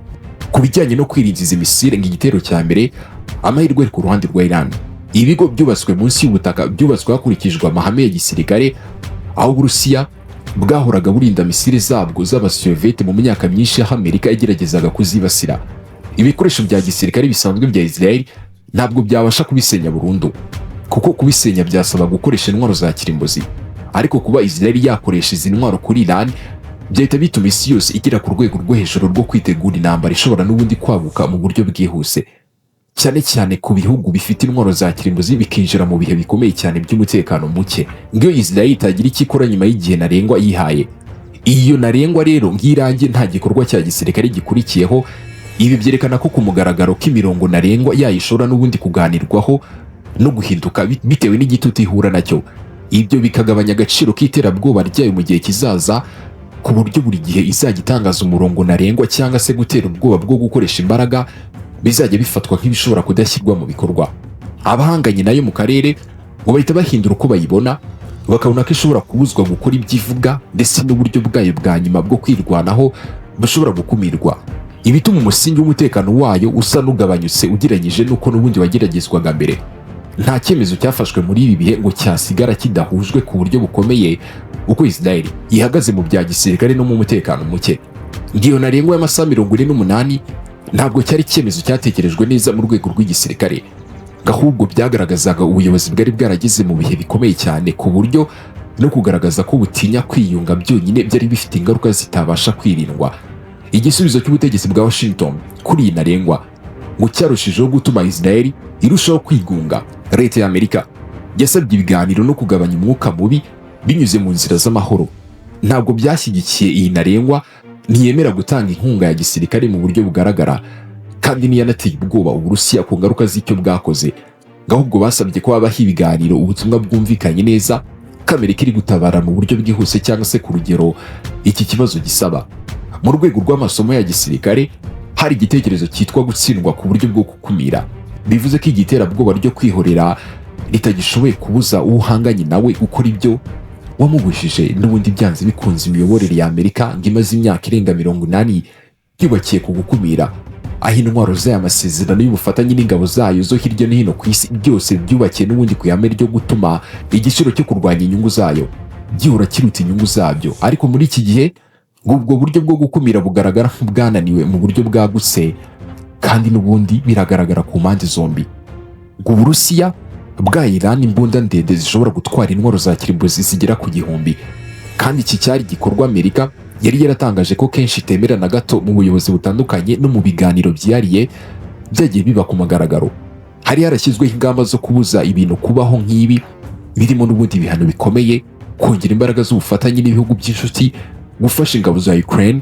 S1: Ku bijyanye no kwirinda izi misile ng'igitero cya mbere, amahirwe ari ku ruhande rwa Iran. Ibigo byubatswe munsi y'ubutaka byubatswe hakurikijwe amahame ya gisirikare, aho Uburusiya bwahoraga burinda misile zabwo z'Abasoviet mu myaka myinshi aho Amerika yageragezaga kuzibasira. ibikoresho bya gisirikare bisanzwe bya Israel ntabwo byabasha kubisenya burundu, kuko kubisenya byasaba gukoresha intwaro za kirimbuzi. Ariko kuba Israel yakoresha izi ntwaro kuri Iran byahita bituma isi yose igera ku rwego rwo hejuru rwo kwitegura intambara ishobora n'ubundi kwaguka mu buryo bwihuse, cyane cyane ku bihugu bifite intwaro za kirimbuzi bikinjira mu bihe bikomeye cyane by'umutekano muke. Ngiyo Israel itagira icyo ikora nyuma y'igihe ntarengwa yihaye. Iyo ntarengwa rero ng'irange nta gikorwa cya gisirikare gikurikiyeho. Ibi byerekana ko ku mugaragaro k'imirongo ntarengwa yayishobora n'ubundi kuganirwaho no guhinduka bitewe n'igitutu ihura nacyo. Ibyo bikagabanya agaciro k'iterabwoba ryayo mu gihe kizaza, ku buryo buri gihe izajya itangaza umurongo ntarengwa cyangwa se gutera ubwoba bwo gukoresha imbaraga bizajya bifatwa nk'ibishobora kudashyirwa mu bikorwa. Abahanganye nayo mu karere ngo bahita bahindura uko bayibona, bakabona ko ishobora kubuzwa gukora ibyo ivuga, ndetse n'uburyo bwayo bwa nyuma bwo kwirwanaho bushobora gukumirwa. Ibituma umusingi w'umutekano wayo usa n'ugabanyutse ugereranyije n'uko n'ubundi wageragezwaga mbere. Nta cyemezo cyafashwe muri ibi bihe ngo cyasigara kidahujwe ku buryo bukomeye uko Israel ihagaze mu bya gisirikare no mu mutekano muke. Ngiyo ntarengwa y'amasaha 48 ntabwo cyari icyemezo cyatekerejwe neza mu rwego rw'igisirikare, ahubwo byagaragazaga ubuyobozi bwari bwarageze mu bihe bikomeye cyane, ku buryo no kugaragaza ko butinya kwiyunga byonyine byari bifite ingaruka zitabasha kwirindwa. Igisubizo cy'ubutegetsi bwa Washington kuri iyi ntarengwa ngo cyarushijeho gutuma Israel irushaho kwigunga. Leta ya Amerika yasabye ibiganiro no kugabanya umwuka mubi binyuze mu nzira z'amahoro. Ntabwo byashyigikiye iyi ntarengwa, ntiyemera gutanga inkunga ya gisirikare mu buryo bugaragara, kandi ntiyanateye ubwoba Uburusiya ku ngaruka z'icyo bwakoze. Ahubwo basabye ko habaho ibiganiro, ubutumwa bwumvikanye neza ko Amerika iri gutabara mu buryo bwihuse cyangwa se ku rugero iki kibazo gisaba. Mu rwego rw'amasomo ya gisirikare hari igitekerezo cyitwa gutsindwa ku buryo bwo gukumira. Bivuze ko igiterabwoba ryo kwihorera ritagishoboye kubuza uwo uhanganye nawe gukora ibyo wamubujije. N'ubundi byanze bikunze imiyoborere ya Amerika ngo imaze imyaka irenga 80 yubakiye ku gukumira, aho intwaro zayo, amasezerano y'ubufatanye n'ingabo zayo zo hirya no hino ku isi byose byubakiye n'ubundi ku ihame ryo gutuma igiciro cyo kurwanya inyungu zayo gihora kiruta inyungu zabyo. Ariko muri iki gihe ubwo buryo bwo gukumira bugaragara nk'ubwananiwe mu buryo bwagutse, kandi n'ubundi biragaragara ku mpande zombi. Uburusiya bwa Iran imbunda ndende zishobora gutwara intwaro za kirimbuzi zigera ku 1000, kandi iki cyari gikorwa Amerika yari yaratangaje ko kenshi itemera na gato mu buyobozi butandukanye no mu biganiro byihariye byagiye biba ku mugaragaro. Hari harashyizweho ingamba zo kubuza ibintu kubaho nk'ibi, birimo n'ubundi ibihano bikomeye, kongera imbaraga z'ubufatanye n'ibihugu by'inshuti, gufasha ingabo za Ukraine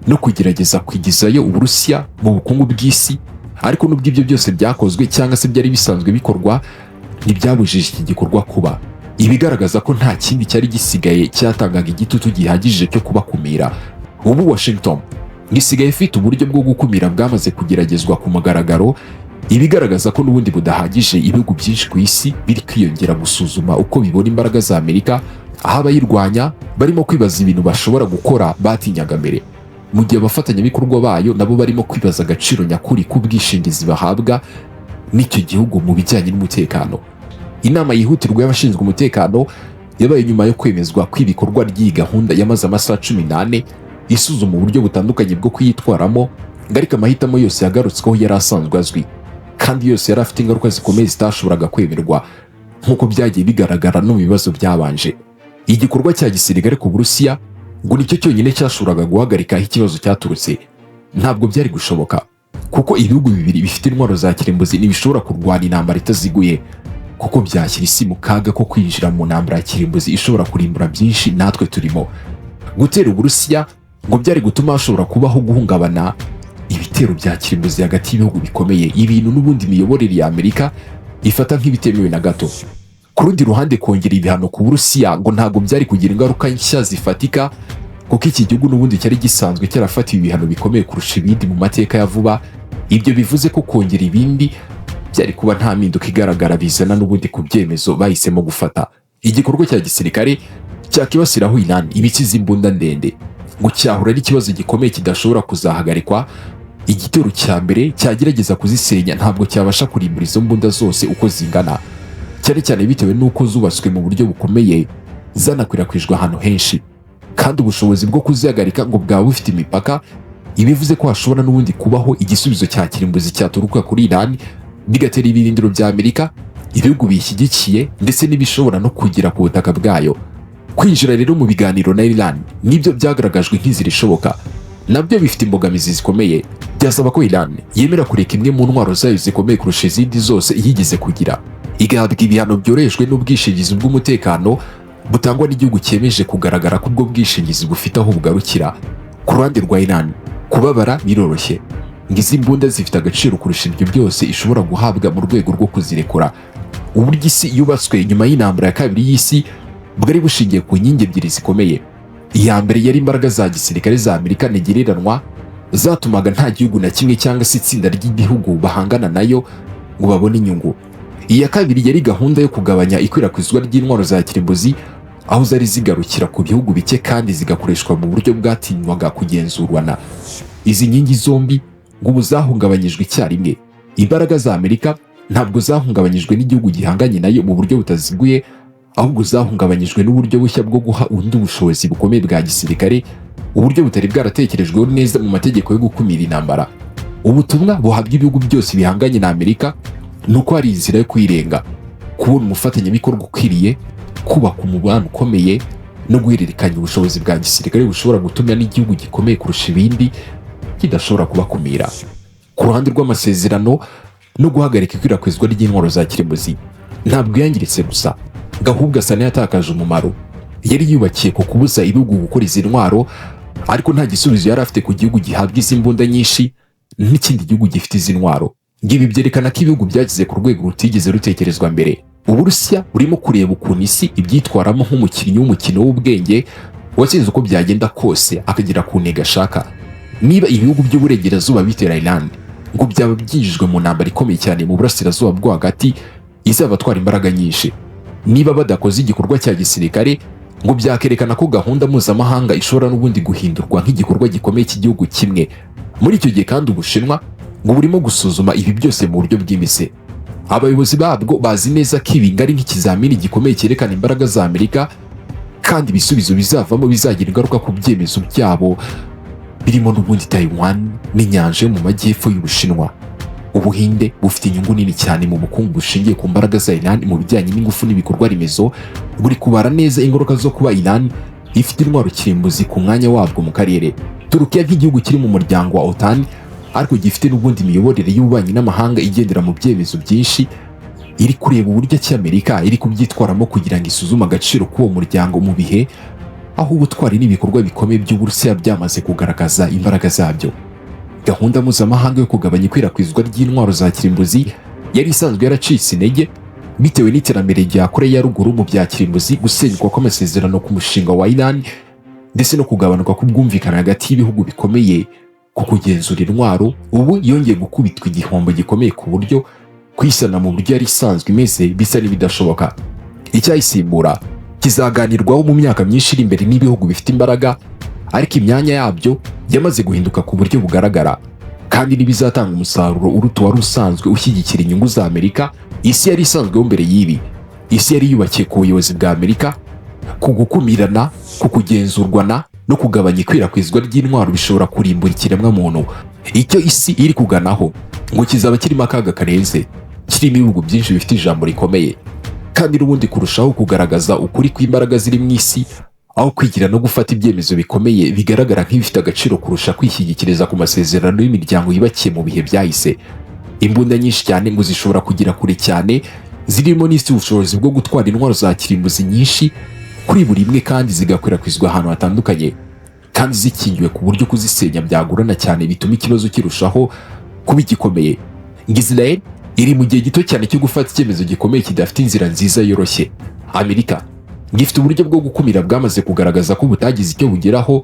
S1: no kugerageza kwigizayo Uburusiya mu bukungu bw'isi. Ariko nubwo ibyo byose byakozwe cyangwa se byari bisanzwe bikorwa, ntibyabujije iki gikorwa kuba. Ibigaragaza ko nta kindi cyari gisigaye cyatangaga igitutu gihagije cyo kubakumira. Ubu Washington ngisigaye ifite uburyo bwo gukumira bwamaze kugeragezwa ku mugaragaro, ibigaragaza ko n'ubundi budahagije. Ibihugu byinshi ku isi biri kwiyongera gusuzuma uko bibona imbaraga za Amerika, aho abayirwanya barimo kwibaza ibintu bashobora gukora batinyaga mbere, mu gihe abafatanyabikorwa bayo nabo barimo kwibaza agaciro nyakuri k'ubwishingizi bahabwa n'icyo gihugu mu bijyanye n'umutekano. Inama yihutirwa y'abashinzwe umutekano yabaye nyuma yo kwemezwa kw'ibikorwa ry'iyi gahunda yamaze amasaha 18 isuzuma uburyo butandukanye bwo kuyitwaramo, ariko amahitamo yose yagarutsweho yari asanzwe azwi, kandi yose yari afite ingaruka zikomeye zitashoboraga kwemerwa nk'uko byagiye bigaragara no mu bibazo byabanje. Igikorwa cya gisirikare ku Burusiya ngo nicyo cyonyine cyashoboraga guhagarika aho ikibazo cyaturutse. Ntabwo byari gushoboka, kuko ibihugu bibiri bifite intwaro za kirimbuzi ntibishobora kurwana intambara itaziguye, kuko byashyira isi mu kaga ko kwinjira mu ntambara ya kirimbuzi ishobora kurimbura byinshi natwe turimo. Gutera Uburusiya ngo byari gutuma hashobora kubaho guhungabana ibitero bya kirimbuzi hagati y'ibihugu bikomeye, ibintu n'ubundi imiyoborere ya Amerika ifata nk'ibitemewe na gato. Ku rundi ruhande, kongera ibihano ku Burusiya ngo ntabwo byari kugira ingaruka nshya zifatika, kuko iki gihugu n'ubundi cyari gisanzwe cyarafatiwe ibihano bikomeye kurusha ibindi mu mateka ya vuba. Ibyo bivuze ko kongera ibindi byari kuba nta mpinduka igaragara bizana n'ubundi ku byemezo bahisemo gufata. Igikorwa cya gisirikare cyakibasiraho Iran ibitsi z'imbunda ndende ngo cyahura ari ikibazo gikomeye kidashobora kuzahagarikwa. Igitero cya mbere cyagerageza kuzisenya ntabwo cyabasha kurimbura izo mbunda zose uko zingana, cyane cyane bitewe n'uko zubatswe mu buryo bukomeye, zanakwirakwijwe ahantu henshi, kandi ubushobozi bwo kuzihagarika ngo bwaba bufite imipaka ibivuze ko hashobora n'ubundi kubaho igisubizo cya kirimbuzi cyaturuka kuri Iran bigatera ibirindiro bya Amerika, ibihugu bishyigikiye ndetse n'ibishobora no kugira ku butaka bwayo. Kwinjira rero mu biganiro na Iran nibyo byagaragajwe nk'inzira ishoboka, nabyo bifite imbogamizi zikomeye. Byasaba ko Iran yemera kureka imwe mu ntwaro zayo zikomeye kurusha izindi zose yigeze kugira, igahabwa ibihano byorohejwe n'ubwishingizi bw'umutekano butangwa n'igihugu cyemeje kugaragara ko ubwo bwishingizi bufite aho bugarukira. Ku ruhande rwa Iran kubabara biroroshye, ngo izi mbunda zifite agaciro kurusha ibyo byose ishobora guhabwa mu rwego rwo kuzirekura. Uburyo isi yubatswe nyuma y'intambara ya kabiri y'isi bwari bushingiye ku nkingi ebyiri zikomeye. Iya mbere yari imbaraga za gisirikare za Amerika ntigereranwa zatumaga nta gihugu na kimwe cyangwa se itsinda ry'igihugu bahangana nayo ngo babone inyungu. Iya kabiri yari gahunda yo kugabanya ikwirakwizwa ry'intwaro za kirimbuzi, aho zari zigarukira ku bihugu bike kandi zigakoreshwa mu buryo bwatinywaga kugenzurwana. Izi nkingi zombi ngo ubu zahungabanyijwe icyarimwe. Imbaraga za Amerika ntabwo zahungabanyijwe n'igihugu gihanganye nayo mu buryo butaziguye, ahubwo zahungabanyijwe n'uburyo bushya bwo guha undi ubushobozi bukomeye bwa gisirikare, uburyo butari bwaratekerejweho neza mu mategeko yo gukumira intambara. Ubutumwa buhabwa ibihugu byose bihanganye na Amerika ni uko hari inzira yo kwirenga, kubona umufatanyabikorwa ukwiriye, kubaka umubano ukomeye no guhererekanya ubushobozi bwa gisirikare bushobora gutuma n'igihugu gikomeye kurusha ibindi kidashobora kubakumira. Ku ruhande rw'amasezerano no guhagarika ikwirakwizwa ry'intwaro za kirimbuzi, ntabwo yangiritse gusa, ahubwo asa n'ayatakaje umumaro. Yari yubakiye ku kubuza ibihugu gukora izi ntwaro, ariko nta gisubizo yari afite ku gihugu gihabwa izi mbunda nyinshi n'ikindi gihugu gifite izi ntwaro. Ngibi byerekana ko ibihugu byagize ku rwego rutigeze rutekerezwa mbere. Uburusiya burimo kureba ukuntu isi ibyitwaramo nk'umukinnyi w'umukino w'ubwenge watsinze uko byagenda kose akagera ku ntego ashaka. Niba ibihugu by'uburengerazuba bitera Iran, ngo byaba byinjijwe mu ntambara ikomeye cyane mu burasirazuba bwo hagati izabatwara imbaraga nyinshi. Niba badakoze igikorwa cya gisirikare, ngo byakerekana ko gahunda mpuzamahanga ishobora n'ubundi guhindurwa nk'igikorwa gikomeye cy'igihugu kimwe. Muri icyo gihe kandi Ubushinwa ngo burimo gusuzuma ibi byose mu buryo bwimbitse. Abayobozi babwo bazi neza ko ibi ari nk'ikizamini gikomeye cyerekana imbaraga za Amerika, kandi ibisubizo bizavamo bizagira ingaruka ku byemezo byabo, birimo n'ubundi Taiwan n'inyanja yo mu majyepfo y'Ubushinwa. Ubuhinde bufite inyungu nini cyane mu bukungu bushingiye ku mbaraga za Iran mu bijyanye n'ingufu n'ibikorwa remezo. Buri kubara neza ingaruka zo kuba Iran ifite intwaro kirimbuzi ku mwanya wabwo mu karere. Turukiya nk'igihugu kiri mu muryango wa OTAN ariko gifite n'ubundi imiyoborere y'ububanyi n'amahanga igendera mu byemezo byinshi, iri kureba uburyo ki Amerika iri kubyitwaramo kugira ngo isuzume agaciro k'uwo muryango mu bihe aho ubutwari n'ibikorwa bikomeye by'Uburusiya byamaze kugaragaza imbaraga zabyo. Gahunda mpuzamahanga yo kugabanya ikwirakwizwa ry'intwaro za kirimbuzi yari isanzwe yaracitse intege bitewe n'iterambere rya Koreya ya ruguru mu bya kirimbuzi, gusenyuka kw'amasezerano ku mushinga wa Iran ndetse no kugabanuka k'ubwumvikane hagati y'ibihugu bikomeye ku kugenzura intwaro. Ubu yongeye gukubitwa igihombo gikomeye ku buryo kwisana mu buryo yari isanzwe imeze bisa n'ibidashoboka. Icyayisimbura kizaganirwaho mu myaka myinshi iri imbere n'ibihugu bifite imbaraga, ariko imyanya yabyo yamaze guhinduka ku buryo bugaragara, kandi n'ibizatanga umusaruro uruta wari usanzwe ushyigikira inyungu za Amerika. Isi yari isanzweho mbere y'ibi. Isi yari yubakiye ku buyobozi bwa Amerika, ku gukumirana, ku kugenzurwana no kugabanya ikwirakwizwa ry'intwaro bishobora kurimbura ikiremwa muntu. Icyo isi iri kuganaho ngo kizaba kirimo akaga karenze, kirimo ibihugu byinshi bifite ijambo rikomeye, kandi n'ubundi kurushaho kugaragaza ukuri kw'imbaraga ziri mu isi, aho kwigira no gufata ibyemezo bikomeye bigaragara nk'ibifite agaciro kurusha kwishyigikiriza ku masezerano y'imiryango yubakiye mu bihe byahise. Imbunda nyinshi cyane ngo zishobora kugera kure cyane, zirimo n'isi ubushobozi bwo gutwara intwaro za kirimbuzi nyinshi kuri buri imwe, kandi zigakwirakwizwa ahantu hatandukanye, kandi zikingiwe ku buryo kuzisenya byagorana cyane, bituma ikibazo kirushaho kuba gikomeye. Israel iri mu gihe gito cyane cyo gufata icyemezo gikomeye kidafite inzira nziza yoroshye. Amerika gifite uburyo bwo gukumira bwamaze kugaragaza ko butagize icyo bugeraho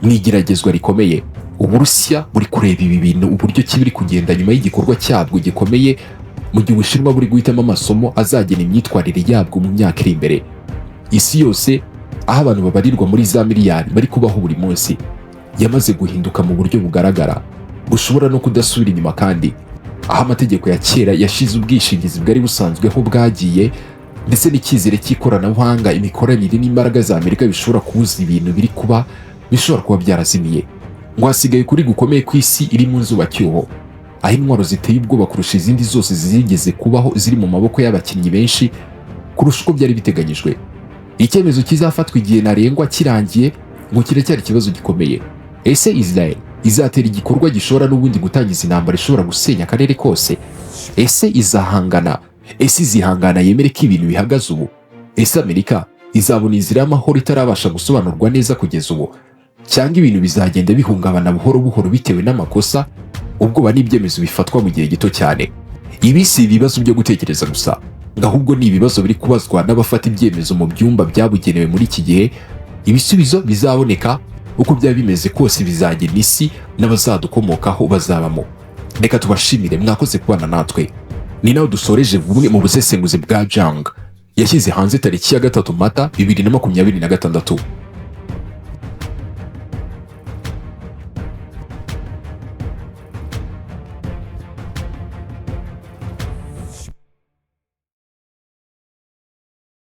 S1: mu igeragezwa rikomeye. Uburusiya buri kureba ibi bintu uburyo kibiri kugenda nyuma y'igikorwa cyabwo gikomeye, mu gihe Ubushinwa buri guhitamo amasomo azagena imyitwarire yabwo mu myaka iri imbere. Isi yose, aho abantu babarirwa muri za miliyari bari kubaho buri munsi, yamaze guhinduka mu buryo bugaragara bushobora no kudasubira inyuma, kandi aho amategeko ya kera yashize ubwishingizi bwari busanzweho bwagiye, ndetse n'icyizere cy'ikoranabuhanga, imikoranire n'imbaraga za Amerika bishobora kubuza ibintu biri kuba bishobora kuba byarazimiye. ngo hasigaye kuri gukomeye ku isi iri mu nzubacyuho, aho intwaro ziteye ubwoba kurusha izindi zose zigeze kubaho ziri mu maboko y'abakinnyi benshi kurusha uko byari biteganyijwe. Icyemezo kizafatwa igihe ntarengwa kirangiye ngo kiracyari ikibazo gikomeye. Ese Israel izatera igikorwa gishobora n'ubundi gutangiza intambara ishobora gusenya akarere kose? Ese izahangana? Ese izihangana yemere ko ibintu bihagaze ubu? Ese Amerika izabona inzira y'amahoro itarabasha gusobanurwa neza kugeza ubu, cyangwa ibintu bizagenda bihungabana buhoro buhoro bitewe n'amakosa, ubwoba n'ibyemezo bifatwa mu gihe gito cyane? Ibi si ibibazo byo gutekereza gusa, ahubwo ni ibibazo biri kubazwa n'abafata ibyemezo mu byumba byabugenewe muri iki gihe. Ibisubizo bizaboneka uko byaba bimeze kose bizagena isi n'abazadukomokaho bazabamo. Reka tubashimire mwakoze kubana natwe. Ni naho dusoreje bumwe mu busesenguzi bwa Jang yashyize hanze tariki ya 3 Mata 2026.